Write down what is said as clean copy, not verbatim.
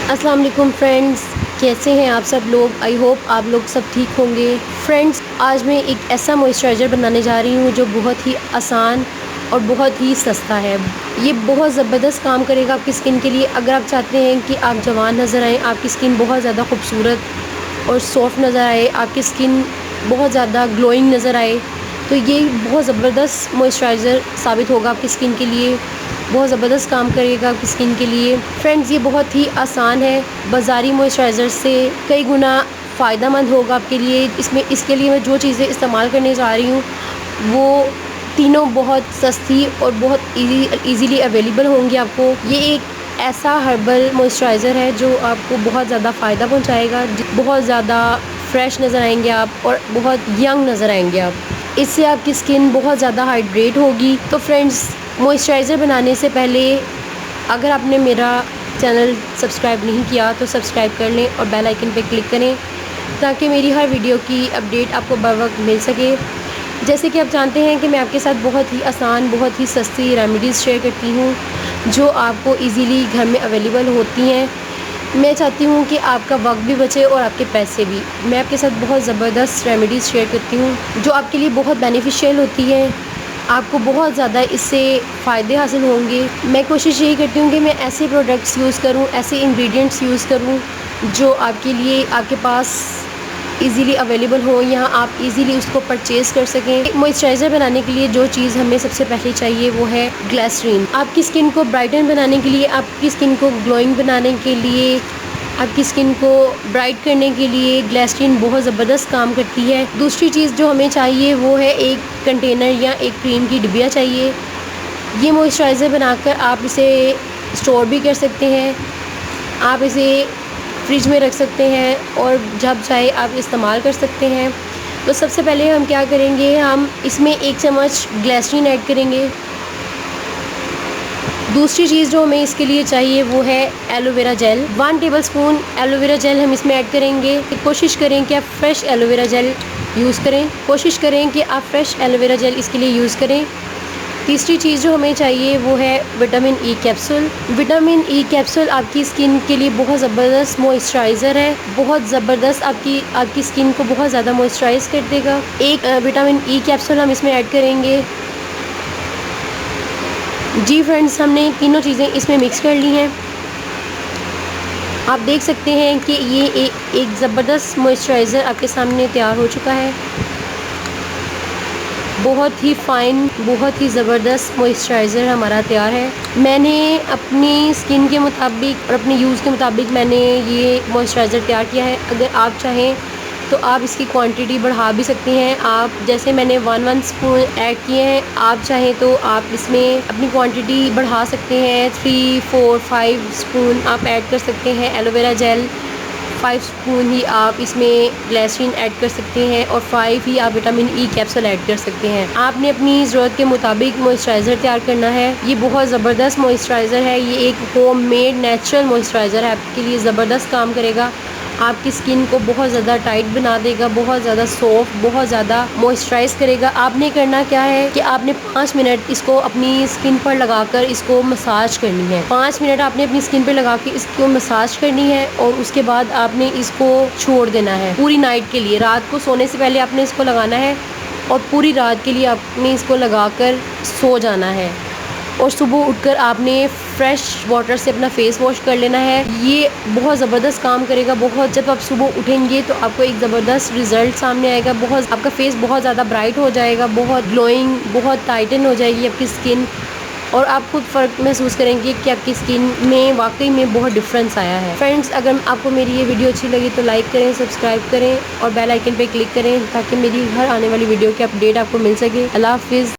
अस्सलाम वालेकुम फ्रेंड्स, कैसे हैं आप सब लोग। आई होप आप लोग सब ठीक होंगे। फ्रेंड्स, आज मैं एक ऐसा मॉइस्चराइज़र बनाने जा रही हूँ जो बहुत ही आसान और बहुत ही सस्ता है। ये बहुत ज़बरदस्त काम करेगा आपकी स्किन के लिए। अगर आप चाहते हैं कि आप जवान नज़र आएँ, आपकी स्किन बहुत ज़्यादा खूबसूरत और सॉफ्ट नज़र आए, आपकी स्किन बहुत ज़्यादा ग्लोइंग नज़र आए, तो ये बहुत ज़बरदस्त मॉइस्चराइज़र साबित होगा आपकी स्किन के लिए। बहुत ज़बरदस्त काम करेगा आपकी स्किन के लिए। फ्रेंड्स, ये बहुत ही आसान है, बाज़ारी मॉइस्चराइज़र से कई गुना फ़ायदा मंद होगा आपके लिए। इसके लिए मैं जो चीज़ें इस्तेमाल करने जा रही हूँ वो तीनों बहुत सस्ती और बहुत ईज़िली अवेलेबल होंगी आपको। ये एक ऐसा हर्बल मॉइस्चराइज़र है जो आपको बहुत ज़्यादा फ़ायदा पहुँचाएगा। बहुत ज़्यादा फ्रेश नज़र आएंगे आप और बहुत यंग नज़र आएंगे आप। इससे आपकी स्किन बहुत ज़्यादा हाइड्रेट होगी। तो फ्रेंड्स, मॉइस्चराइज़र बनाने से पहले अगर आपने मेरा चैनल सब्सक्राइब नहीं किया तो सब्सक्राइब कर लें और बेल आइकन पे क्लिक करें ताकि मेरी हर वीडियो की अपडेट आपको बर वक्त मिल सके। जैसे कि आप जानते हैं कि मैं आपके साथ बहुत ही आसान, बहुत ही सस्ती रेमेडीज़ शेयर करती हूँ जो आपको इजीली घर में अवेलेबल होती हैं। मैं चाहती हूँ कि आपका वक्त भी बचे और आपके पैसे भी। मैं आपके साथ बहुत ज़बरदस्त रेमेडीज़ शेयर करती हूँ जो आपके लिए बहुत बेनिफिशियल होती हैं। आपको बहुत ज़्यादा इससे फ़ायदे हासिल होंगे। मैं कोशिश यही करती हूँ कि मैं ऐसे प्रोडक्ट्स यूज़ करूँ, ऐसे इंग्रेडिएंट्स यूज़ करूँ जो आपके लिए आपके पास इजीली अवेलेबल हो, यहाँ आप इजीली उसको परचेज़ कर सकें। मॉइस्चराइज़र बनाने के लिए जो चीज़ हमें सबसे पहले चाहिए वो है ग्लिसरीन। आपकी स्किन को ब्राइटन बनाने के लिए, आपकी स्किन को ग्लोइंग बनाने के लिए, आपकी स्किन को ब्राइट करने के लिए ग्लिसरीन बहुत ज़बरदस्त काम करती है। दूसरी चीज़ जो हमें चाहिए वो है एक कंटेनर या एक क्रीम की डिबिया चाहिए। ये मॉइस्चराइज़र बनाकर आप इसे स्टोर भी कर सकते हैं, आप इसे फ्रिज में रख सकते हैं और जब चाहे आप इस्तेमाल कर सकते हैं। तो सबसे पहले हम क्या करेंगे, हम इसमें 1 चम्मच ग्लिसरीन ऐड करेंगे। दूसरी चीज़ जो हमें इसके लिए चाहिए वो है aloe vera gel. 1 tablespoon aloe vera gel हम इसमें ऐड करेंगे। कोशिश करें कि आप फ्रेश एलोवेरा जेल यूज़ करें। कोशिश करें कि आप फ्रेश एलोवेरा जेल इसके लिए यूज़ करें। तीसरी चीज़ जो हमें चाहिए वो है vitamin E capsule. Vitamin E capsule आपकी स्किन के लिए बहुत ज़बरदस्त मॉइस्चराइज़र है, बहुत ज़बरदस्त आपकी स्किन को बहुत ज़्यादा मॉइस्चराइज़ कर देगा। एक विटामिन ई कैप्सूल हम इसमें ऐड करेंगे। जी फ्रेंड्स, हमने तीनों चीज़ें इसमें मिक्स कर ली हैं। आप देख सकते हैं कि ये एक ज़बरदस्त मॉइस्चराइज़र आपके सामने तैयार हो चुका है। बहुत ही फ़ाइन, बहुत ही ज़बरदस्त मॉइस्चराइज़र हमारा तैयार है। मैंने अपनी स्किन के मुताबिक और अपने यूज़ के मुताबिक मैंने ये मॉइस्चराइज़र तैयार किया है। अगर आप चाहें तो आप इसकी क्वांटिटी बढ़ा भी सकते हैं। आप जैसे मैंने 1 स्पून ऐड किए हैं, आप चाहें तो आप इसमें अपनी क्वांटिटी बढ़ा सकते हैं। 3, 4, 5 स्पून आप ऐड कर सकते हैं एलोवेरा जेल। 5 स्पून ही आप इसमें ग्लिसरीन ऐड कर सकते हैं और 5 ही आप विटामिन ई कैप्सूल ऐड कर सकते हैं। आपने अपनी ज़रूरत के मुताबिक मॉइस्चराइज़र तैयार करना है। ये बहुत ज़बरदस्त मॉइस्चराइज़र है। ये एक होममेड नेचुरल मॉइस्चराइज़र है, आपके लिए ज़बरदस्त काम करेगा। आपकी स्किन को बहुत ज़्यादा टाइट बना देगा, बहुत ज़्यादा सॉफ्ट, बहुत ज़्यादा मॉइस्चराइज़ करेगा। आपने करना क्या है कि आपने 5 मिनट इसको अपनी स्किन पर लगाकर इसको मसाज करनी है। 5 मिनट आपने अपनी स्किन पर लगा के इसको मसाज करनी है और उसके बाद आपने इसको छोड़ देना है पूरी नाइट के लिए। रात को सोने से पहले आपने इसको लगाना है और पूरी रात के लिए आपने इसको लगाकर सो जाना है और सुबह उठकर आपने फ्रेश वाटर से अपना फेस वॉश कर लेना है। ये बहुत ज़बरदस्त काम करेगा। बहुत जब आप सुबह उठेंगे तो आपको एक ज़बरदस्त रिज़ल्ट सामने आएगा। बहुत आपका फेस बहुत ज़्यादा ब्राइट हो जाएगा, बहुत ग्लोइंग, बहुत टाइटन हो जाएगी आपकी स्किन और आप खुद फ़र्क महसूस करेंगे कि आपकी स्किन में वाकई में बहुत डिफरेंस आया है। फ्रेंड्स, अगर आपको मेरी ये वीडियो अच्छी लगी तो लाइक करें, सब्सक्राइब करें और बेल आइकन पे क्लिक करें ताकि मेरी हर आने वाली वीडियो की अपडेट आपको मिल सके। अल्लाह हाफ़िज़।